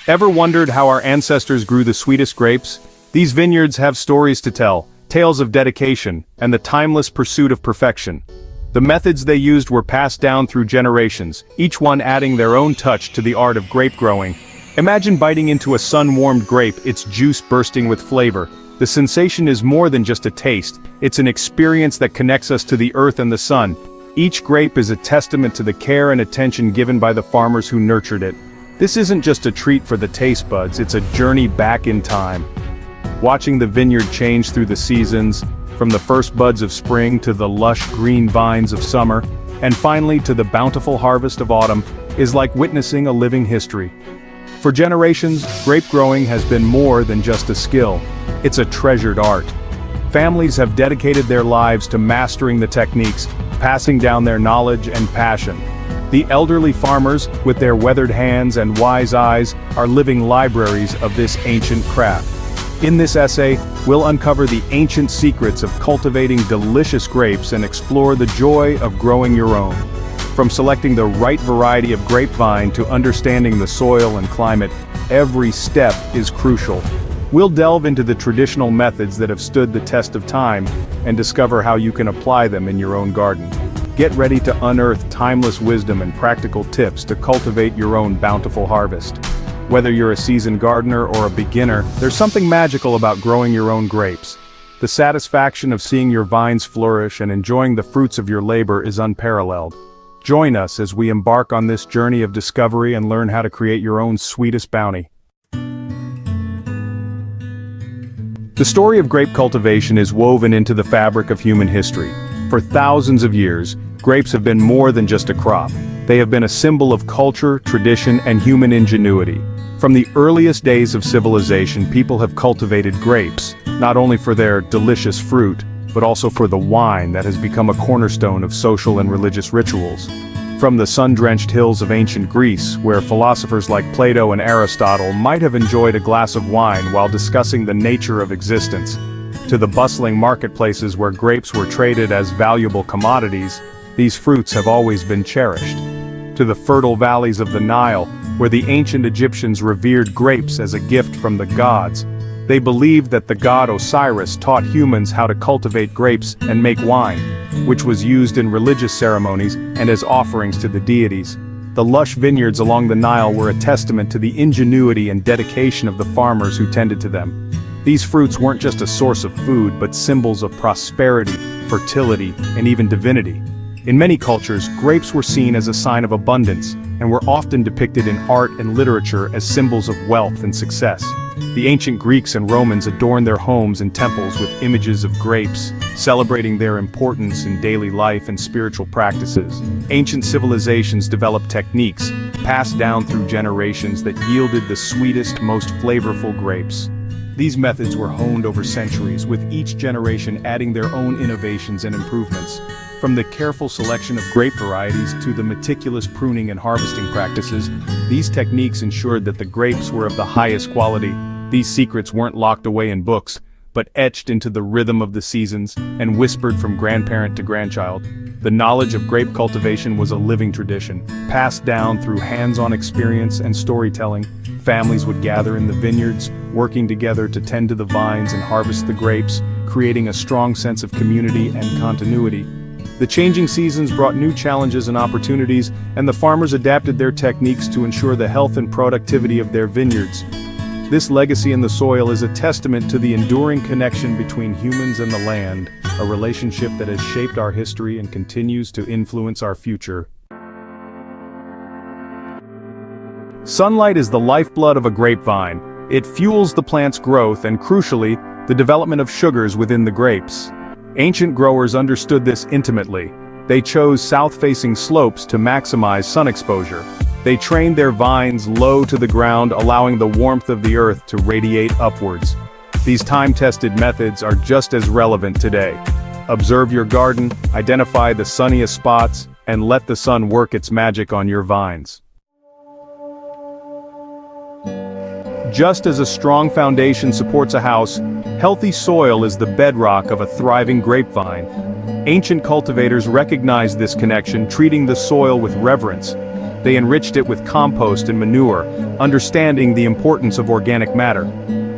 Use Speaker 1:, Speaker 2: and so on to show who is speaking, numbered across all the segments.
Speaker 1: Ever wondered how our ancestors grew the sweetest grapes? These vineyards have stories to tell, tales of dedication, and the timeless pursuit of perfection. The methods they used were passed down through generations, each one adding their own touch to the art of grape growing. Imagine biting into a sun-warmed grape, its juice bursting with flavor. The sensation is more than just a taste, it's an experience that connects us to the earth and the sun. Each grape is a testament to the care and attention given by the farmers who nurtured it. This isn't just a treat for the taste buds, it's a journey back in time. Watching the vineyard change through the seasons, from the first buds of spring to the lush green vines of summer, and finally to the bountiful harvest of autumn, is like witnessing a living history. For generations, grape growing has been more than just a skill. It's a treasured art. Families have dedicated their lives to mastering the techniques, passing down their knowledge and passion. The elderly farmers, with their weathered hands and wise eyes, are living libraries of this ancient craft. In this essay, we'll uncover the ancient secrets of cultivating delicious grapes and explore the joy of growing your own. From selecting the right variety of grapevine to understanding the soil and climate, every step is crucial. We'll delve into the traditional methods that have stood the test of time and discover how you can apply them in your own garden. Get ready to unearth timeless wisdom and practical tips to cultivate your own bountiful harvest. Whether you're a seasoned gardener or a beginner, there's something magical about growing your own grapes. The satisfaction of seeing your vines flourish and enjoying the fruits of your labor is unparalleled. Join us as we embark on this journey of discovery and learn how to create your own sweetest bounty. The story of grape cultivation is woven into the fabric of human history. For thousands of years, grapes have been more than just a crop. They have been a symbol of culture, tradition, and human ingenuity. From the earliest days of civilization, people have cultivated grapes, not only for their delicious fruit, but also for the wine that has become a cornerstone of social and religious rituals. From the sun-drenched hills of ancient Greece, where philosophers like Plato and Aristotle might have enjoyed a glass of wine while discussing the nature of existence, to the bustling marketplaces where grapes were traded as valuable commodities, these fruits have always been cherished. To the fertile valleys of the Nile, where the ancient Egyptians revered grapes as a gift from the gods. They believed that the god Osiris taught humans how to cultivate grapes and make wine, which was used in religious ceremonies and as offerings to the deities. The lush vineyards along the Nile were a testament to the ingenuity and dedication of the farmers who tended to them. These fruits weren't just a source of food, but symbols of prosperity, fertility, and even divinity. In many cultures, grapes were seen as a sign of abundance, and were often depicted in art and literature as symbols of wealth and success. The ancient Greeks and Romans adorned their homes and temples with images of grapes, celebrating their importance in daily life and spiritual practices. Ancient civilizations developed techniques, passed down through generations, that yielded the sweetest, most flavorful grapes. These methods were honed over centuries, with each generation adding their own innovations and improvements. From the careful selection of grape varieties to the meticulous pruning and harvesting practices, these techniques ensured that the grapes were of the highest quality. These secrets weren't locked away in books, but etched into the rhythm of the seasons and whispered from grandparent to grandchild. The knowledge of grape cultivation was a living tradition, passed down through hands-on experience and storytelling. Families would gather in the vineyards, working together to tend to the vines and harvest the grapes, creating a strong sense of community and continuity. The changing seasons brought new challenges and opportunities, and the farmers adapted their techniques to ensure the health and productivity of their vineyards. This legacy in the soil is a testament to the enduring connection between humans and the land, a relationship that has shaped our history and continues to influence our future. Sunlight is the lifeblood of a grapevine. It fuels the plant's growth and, crucially, the development of sugars within the grapes. Ancient growers understood this intimately. They chose south-facing slopes to maximize sun exposure. They trained their vines low to the ground, allowing the warmth of the earth to radiate upwards. These time-tested methods are just as relevant today. Observe your garden, identify the sunniest spots, and let the sun work its magic on your vines. Just as a strong foundation supports a house, healthy soil is the bedrock of a thriving grapevine. Ancient cultivators recognized this connection, treating the soil with reverence. They enriched it with compost and manure, understanding the importance of organic matter.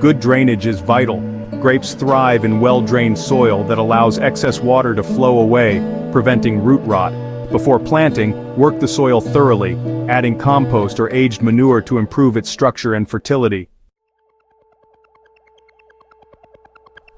Speaker 1: Good drainage is vital. Grapes thrive in well-drained soil that allows excess water to flow away, preventing root rot. Before planting, work the soil thoroughly, adding compost or aged manure to improve its structure and fertility.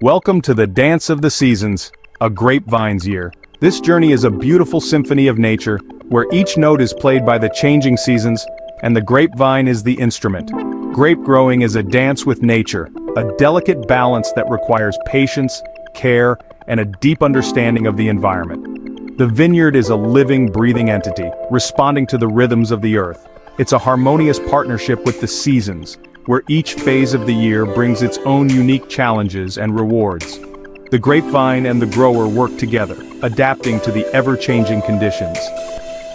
Speaker 1: Welcome to the Dance of the Seasons, a grapevine's year. This journey is a beautiful symphony of nature, where each note is played by the changing seasons, and the grapevine is the instrument. Grape growing is a dance with nature, a delicate balance that requires patience, care, and a deep understanding of the environment. The vineyard is a living, breathing entity, responding to the rhythms of the earth. It's a harmonious partnership with the seasons, where each phase of the year brings its own unique challenges and rewards. The grapevine and the grower work together, adapting to the ever-changing conditions.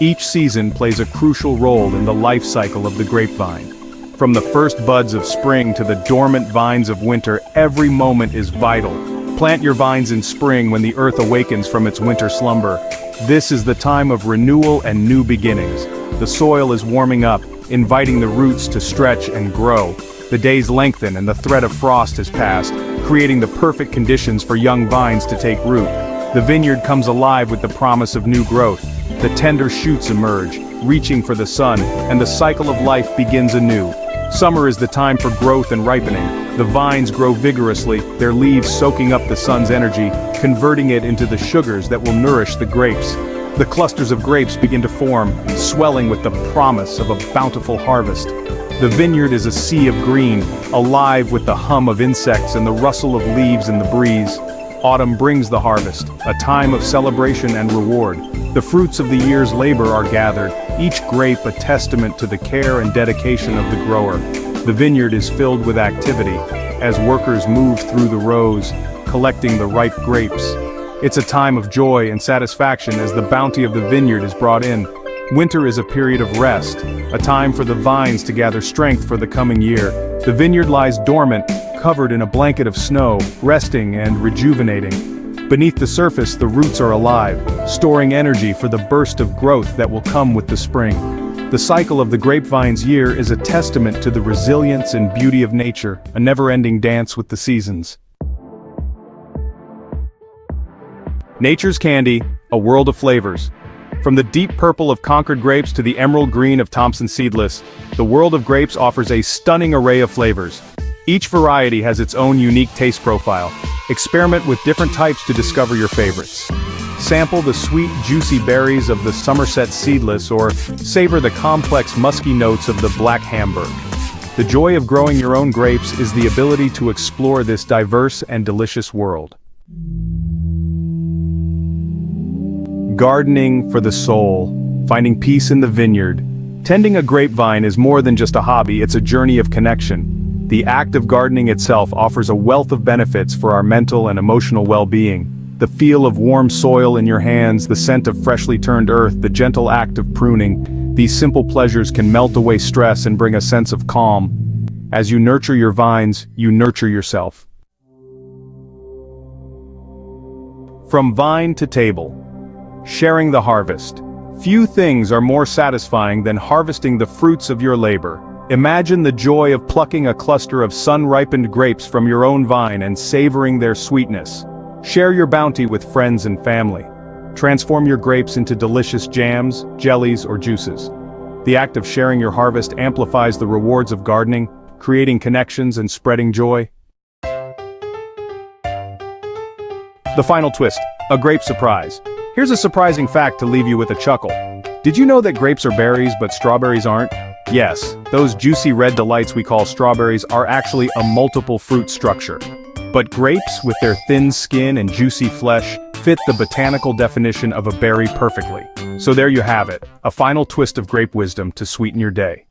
Speaker 1: Each season plays a crucial role in the life cycle of the grapevine. From the first buds of spring to the dormant vines of winter, every moment is vital. Plant your vines in spring when the earth awakens from its winter slumber. This is the time of renewal and new beginnings. The soil is warming up, inviting the roots to stretch and grow. The days lengthen and the threat of frost has passed, creating the perfect conditions for young vines to take root. The vineyard comes alive with the promise of new growth. The tender shoots emerge, reaching for the sun, and the cycle of life begins anew. Summer is the time for growth and ripening. The vines grow vigorously, their leaves soaking up the sun's energy, converting it into the sugars that will nourish the grapes. The clusters of grapes begin to form, swelling with the promise of a bountiful harvest. The vineyard is a sea of green, alive with the hum of insects and the rustle of leaves in the breeze. Autumn brings the harvest, a time of celebration and reward. The fruits of the year's labor are gathered, each grape a testament to the care and dedication of the grower. The vineyard is filled with activity, as workers move through the rows, collecting the ripe grapes. It's a time of joy and satisfaction as the bounty of the vineyard is brought in. Winter is a period of rest, a time for the vines to gather strength for the coming year. The vineyard lies dormant, covered in a blanket of snow, resting and rejuvenating. Beneath the surface, the roots are alive, storing energy for the burst of growth that will come with the spring. The cycle of the grapevine's year is a testament to the resilience and beauty of nature, a never-ending dance with the seasons. Nature's candy, a world of flavors. From the deep purple of Concord grapes to the emerald green of Thompson seedless, the world of grapes offers a stunning array of flavors. Each variety has its own unique taste profile. Experiment with different types to discover your favorites. Sample the sweet, juicy berries of the Somerset seedless or savor the complex, musky notes of the Black Hamburg. The joy of growing your own grapes is the ability to explore this diverse and delicious world. Gardening for the soul, finding peace in the vineyard. Tending a grapevine is more than just a hobby, it's a journey of connection. The act of gardening itself offers a wealth of benefits for our mental and emotional well-being. The feel of warm soil in your hands, the scent of freshly turned earth, the gentle act of pruning, these simple pleasures can melt away stress and bring a sense of calm. As you nurture your vines, you nurture yourself. From vine to table. Sharing the harvest. Few things are more satisfying than harvesting the fruits of your labor. Imagine the joy of plucking a cluster of sun-ripened grapes from your own vine and savoring their sweetness. Share your bounty with friends and family. Transform your grapes into delicious jams, jellies, or juices. The act of sharing your harvest amplifies the rewards of gardening, creating connections and spreading joy. The final twist, a grape surprise. Here's a surprising fact to leave you with a chuckle. Did you know that grapes are berries but strawberries aren't? Yes, those juicy red delights we call strawberries are actually a multiple fruit structure. But grapes, with their thin skin and juicy flesh, fit the botanical definition of a berry perfectly. So there you have it, a final twist of grape wisdom to sweeten your day.